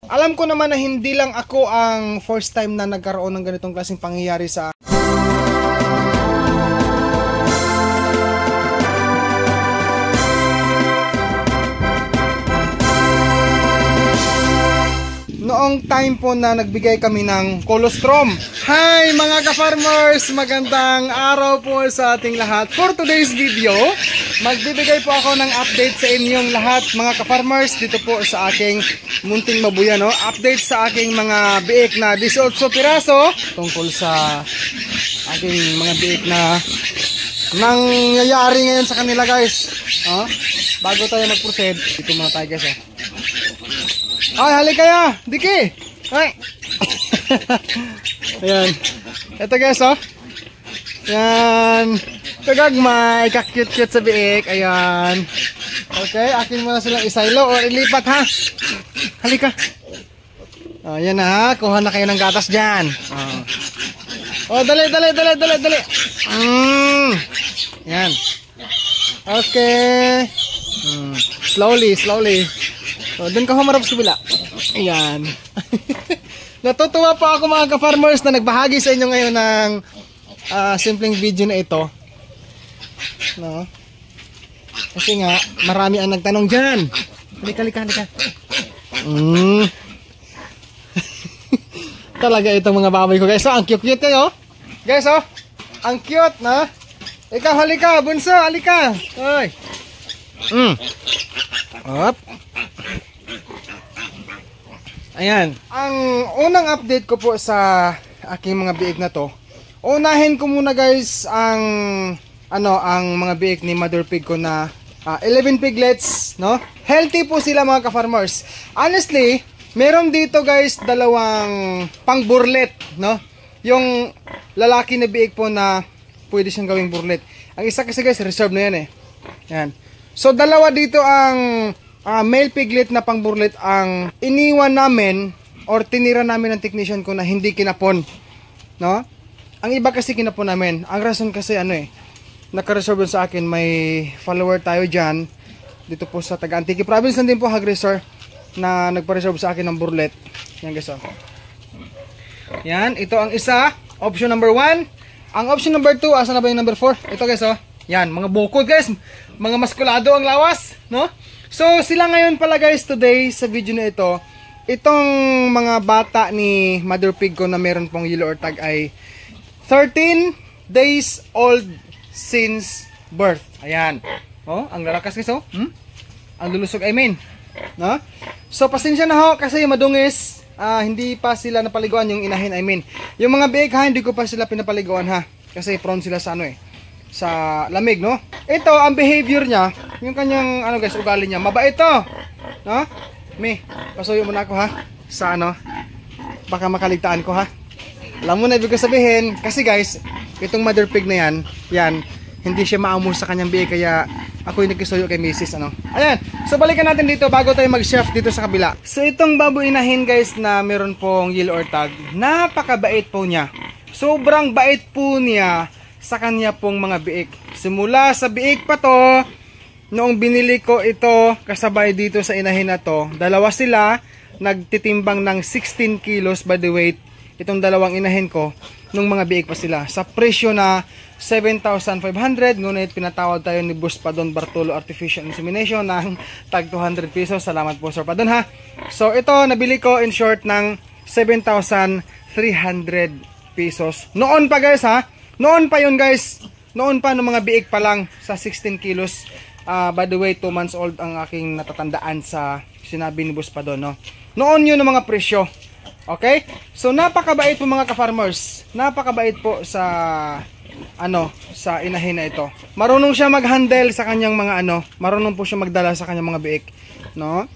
Alam ko naman na hindi lang ako ang first time na nagkaroon ng ganitong klaseng pangyayari sa noong time po na nagbigay kami ng colostrum. Hi mga ka-farmers! Magandang araw po sa ating lahat. For today's video, magbibigay po ako ng update sa inyong lahat mga ka-farmers dito po sa aking munting mabuya, no? Update sa aking mga biik na 18 piraso tungkol sa aking mga biik na nangyayari ngayon sa kanila, guys. Bago tayo mag-proceed, dito muna tayo, guys. Ay, halika ya, Diki. Ay. Ayan. Ito, guys, Ayan. Kagagmay, kakute-cute sa biik. Ayan. Okay, akin muna silang isaylo o ilipat, ha. Halika. Ayan na, ha. Kuha na kayo ng gatas dyan. Dali. Ayan. Okay. Slowly. Doon ka humarap sa kabila. Ayan. Natutuwa po ako mga ka-farmers na nagbahagi sa inyo ngayon ng simpleng video na ito. No? Kasi nga, marami ang nagtanong dyan. Halika. Talaga itong mga baboy ko, guys. Ang cute kayo. Guys, ang cute, na. Ikaw, halika. Bunso, halika. Hoy. Hop. Ayan. Ang unang update ko po sa aking mga biik na to. Unahin ko muna, guys, ang mga biik ni Mother Pig ko na 11 piglets, no? Healthy po sila mga ka-farmers. Honestly, meron dito, guys, dalawang pang-burlet, no? Yung lalaki na biik po na pwede siyang gawing burlet. Ang isa kasi, guys, reserve na yan, Yan. So, dalawa dito ang male piglet na pang-burlet ang iniwan namin or tinira namin ng technician ko na hindi kinapon, no? Ang iba kasi kinapon namin. Ang rason kasi naka-reserve sa akin, may follower tayo dyan dito po sa Taga-Antique Province din po, Hagresor, na nagpa-reserve sa akin ng burlet. Yan, guys, Yan, ito ang isa, option number 1. Ang option number 2, asa na ba yung number 4? Ito, guys, Yan, mga bukod, guys. Mga maskulado ang lawas, no? So, sila ngayon pala, guys, today sa video na ito, itong mga bata ni Mother Pig ko na meron pong yellow or tag ay 13 days old since birth. Ayan. Ang lalakas, guys, Ang lulusog, I mean. No? So, pasensya na kasi madungis. Hindi pa sila napaliguan yung inahin, I mean. Yung mga biik, hindi ko pa sila pinapaliguan, kasi prone sila sa sa lamig, no? Ito, ang behavior niya, yung kanyang, guys, ugali niya, mabait to, no? Pasuyo muna ako, sa baka makaligtaan ko, Alam mo na ibig sabihin, kasi guys, itong Mother Pig na yan, hindi siya maamor sa kanyang biik, kaya ako yung nagkisuyo kay Mrs. Ayan, so balikan natin dito bago tayo mag-shift dito sa kabila. So itong baboy inahin, guys, na meron pong yellow or tag, napakabait po niya. Sobrang bait po niya sa kanya pong mga biik. Simula sa biik pa to, noong binili ko ito kasabay dito sa inahin na to, dalawa sila, nagtitimbang ng 16 kilos by the weight, itong dalawang inahin ko, nung mga biik pa sila. Sa presyo na 7,500, ngunit pinatawad tayo ni Boss Padon Bartolo Artificial Insemination ng tag 200 pesos. Salamat po, Sir Padon, So ito, nabili ko in short ng 7,300 pesos. Noon pa, guys, Noon pa yun, guys. Noon pa, mga biik pa lang sa 16 kilos. By the way, 2 months old ang aking natatandaan sa sinabi ni Boss Padon, no? Noon yun ang mga presyo. Okay? So, napakabait po mga ka-farmers. Napakabait po sa sa inahin na ito. Marunong siya mag-handle sa kanyang mga marunong po siya magdala sa kanyang mga biik, no?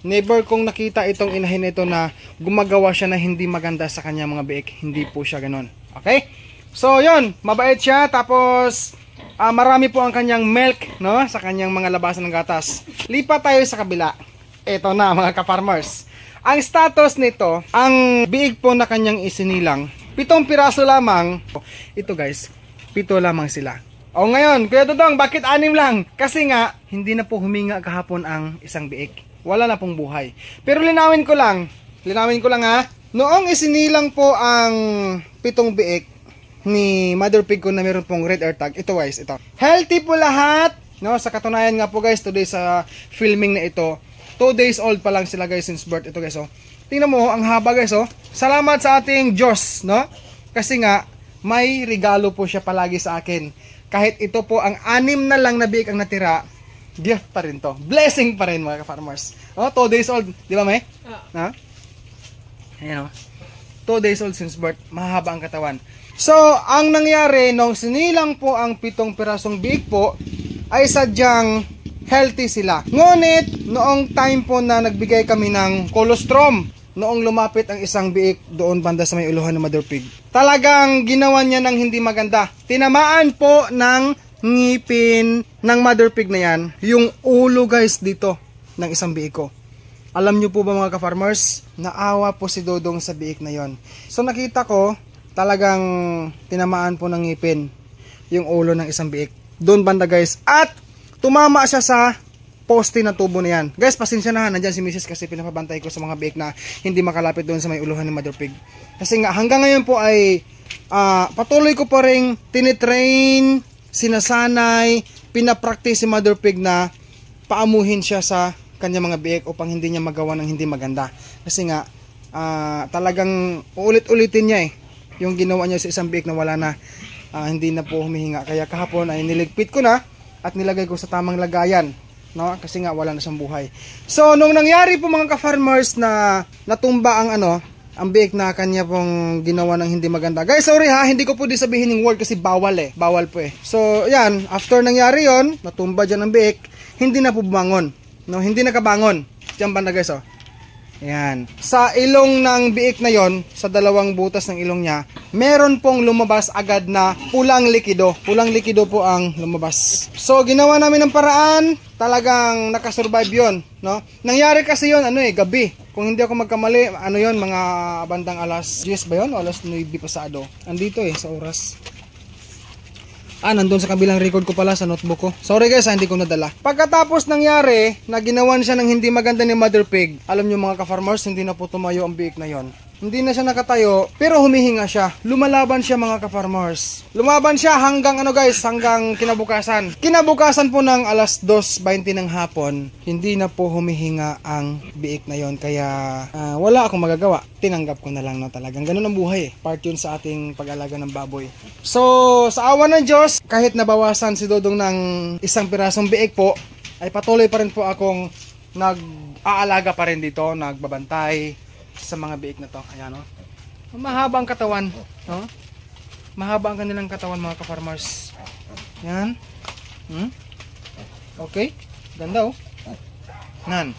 Never kong nakita itong inahin na ito na gumagawa siya na hindi maganda sa kanyang mga biik. Hindi po siya ganun. Okay? So, yun, mabait siya, tapos marami po ang kanyang milk, no, sa kanyang mga labasan ng gatas. Lipat tayo sa kabila. Ito na, mga ka-farmers. Ang status nito, ang biig po na kanyang isinilang, 7 piraso lamang. Ito, guys, 7 lamang sila. O ngayon, Kuya Dodong, bakit 6 lang? Kasi nga, hindi na po huminga kahapon ang isang biik. Wala na pong buhay. Pero linawin ko lang, linawin ko lang ha. Noong isinilang po ang 7 biik ni mother pig ko na meron pong red ear tag, ito guys, ito. Healthy po lahat. No, sa katunayan nga po guys, today sa filming na ito, 2 days old pa lang sila guys since birth. Ito guys, oh. Tingnan mo, ang haba guys, oh. Salamat sa ating Diyos, no? Kasi nga, may regalo po siya palagi sa akin. Kahit ito po ang 6 na lang na biik ang natira, gift pa rin to. Blessing pa rin mga ka-farmers. Oh, 2 days old, di ba may? Ha? Ayan, oh. 2 days old since birth, mahaba ang katawan. So, ang nangyari, nung sinilang po ang 7 pirasong biik po, ay sadyang healthy sila. Ngunit, noong time po na nagbigay kami ng colostrum, noong lumapit ang isang biik doon banda sa may uluhan ng mother pig, talagang ginawa niya ng hindi maganda. Tinamaan po ng ngipin ng mother pig na yan, yung ulo guys dito ng isang biik ko. Alam nyo po ba mga ka-farmers, naawa po si Dodong sa biik na yon. So nakita ko, talagang tinamaan po ng ngipin yung ulo ng isang biik. Doon banda guys, at tumama siya sa poste na tubo na yan. Guys, pasensya na ha, nandyan si Mrs. kasi pinapabantay ko sa mga biik na hindi makalapit doon sa may uluhan ng mother pig. Kasi nga hanggang ngayon po ay patuloy ko pa rin tinitrain, sinasanay, pinapractice si mother pig na paamuhin siya sa kanya mga biik upang hindi niya magawa ng hindi maganda. Kasi nga talagang uulit-ulitin niya yung ginawa niya sa isang biik na wala na, hindi na po humihinga. Kaya kahapon ay niligpit ko na at nilagay ko sa tamang lagayan, no? Kasi nga wala na siyang buhay. So nung nangyari po mga ka-farmers na natumba ang ang biik na kanya pong ginawa ng hindi maganda. Guys, sorry ha, hindi ko po di sabihin yung word kasi bawal bawal po So yan, after nangyari yon, natumba dyan ang biik, hindi na po bumangon. No, hindi nakabangon. Diyan banda guys, oh. Ayan. Sa ilong ng biik na yon, sa 2 butas ng ilong niya, meron pong lumabas agad na pulang likido. Pulang likido po ang lumabas. So, ginawa namin ng paraan, talagang nakasurvive yon, no? Nangyari kasi yon gabi. Kung hindi ako magkamali, yon, mga bandang alas 10 ba yon? O alas 9 pasado. Andito sa oras. Nandun sa kabilang record ko pala sa notebook ko. Sorry guys, hindi ko nadala. Pagkatapos nangyari, na ginawan siya ng hindi maganda ni mother pig, alam nyo mga ka-farmers, hindi na po tumayo ang biik na yon. Hindi na siya nakatayo, pero humihinga siya. Lumalaban siya mga ka-farmers. Lumaban siya hanggang hanggang kinabukasan. Kinabukasan po ng alas 2:20 ng hapon, hindi na po humihinga ang biik na yon. Kaya wala akong magagawa. Tinanggap ko na lang talagang ganun ang buhay Part yun sa ating pag-alaga ng baboy. So, sa awa ng Diyos, kahit nabawasan si Dodong ng 1 pirasong biik po, ay patuloy pa rin po akong nag-aalaga pa rin dito, nagbabantay sa mga biik na to. Ayan, mahaba ang katawan, no? Mahaba ang kanilang katawan mga ka-farmers. Yan. Okay, ganda Nan.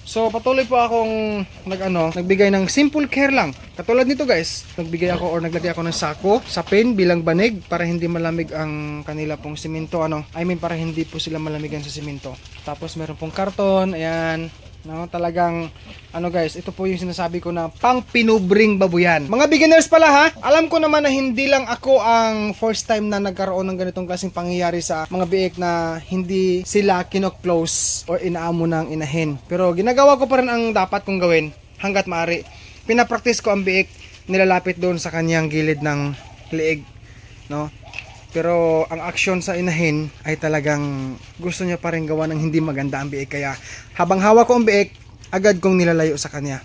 So patuloy po akong nagbigay ng simple care lang. Katulad nito guys, nagbigay ako or naglagay ako ng sako sa pin bilang banig para hindi malamig ang kanila pong simento, para hindi po sila malamigan sa simento. Tapos meron pong karton, ayan. No, talagang guys, ito po yung sinasabi ko na pang pinubring babuyan. Mga beginners pala ha. Alam ko naman na hindi lang ako ang first time na nagkaroon ng ganitong klaseng pangyayari sa mga biik na hindi sila kino-close or inaamo ng inahin. Pero ginagawa ko pa rin ang dapat kong gawin hanggat maaari. Pinapractice ko ang biik, nilalapit doon sa kanyang gilid ng leeg, no? Pero ang aksyon sa inahin ay talagang gusto niya pa rin gawa ng hindi maganda ang biik. Kaya habang hawak ko ang biik, agad kong nilalayo sa kanya.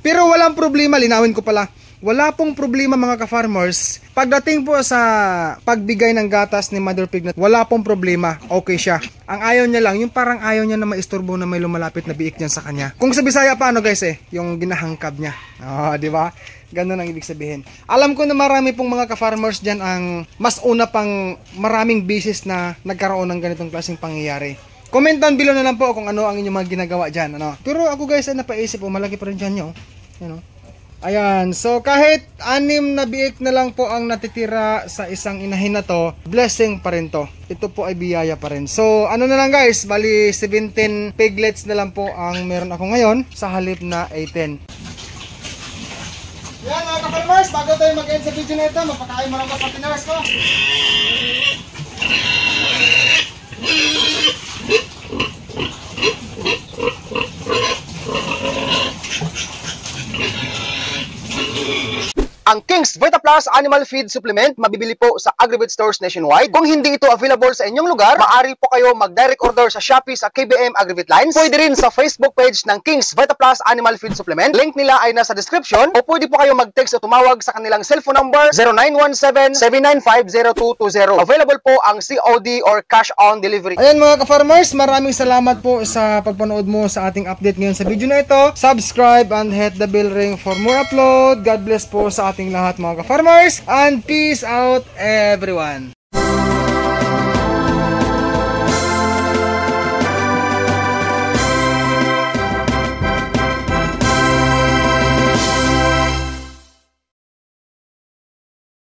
Pero walang problema, linawin ko pala. Wala pong problema mga ka-farmers. Pagdating po sa pagbigay ng gatas ni mother pig, wala pong problema. Okay siya. Ang ayaw niya lang, yung parang ayaw niya na maisturbo na may lumalapit na biik niyan sa kanya. Kung sa Bisaya pa guys yung ginahangkab niya. Di ba? Ganun ang ibig sabihin. Alam ko na marami pong mga ka-farmers dyan ang mas una pang maraming beses na nagkaroon ng ganitong klaseng pangyayari. Comment down below na lang po kung ano ang inyong mga ginagawa dyan. Pero ako guys ay napaisip malaki pa rin dyan nyo. Ayan, so kahit 6 na biik na lang po ang natitira sa isang inahin na to, blessing pa rin to. Ito po ay biyaya pa rin. So ano na lang guys, bali 17 piglets na lang po ang meron ako ngayon sa halip na 18. Yan mga ka-farmers, bago tayo mag-end sa video na ito, mapakain mo lang sa piners ko. Ang King's Vita Plus Animal Feed Supplement mabibili po sa Agribit stores nationwide. Kung hindi ito available sa inyong lugar, maaari po kayo mag-direct order sa Shopee sa KBM Agribit Lines. Pwede rin sa Facebook page ng King's Vita Plus Animal Feed Supplement. Link nila ay nasa description, o pwede po kayo mag-text o tumawag sa kanilang cellphone number 0917-795-0220. Available po ang COD or cash on delivery. Ayan mga ka-farmers, maraming salamat po sa pagpanood mo sa ating update ngayon sa video na ito. Subscribe and hit the bell ring for more upload. God bless po sa ating lahat mga ka-farmers, and peace out everyone.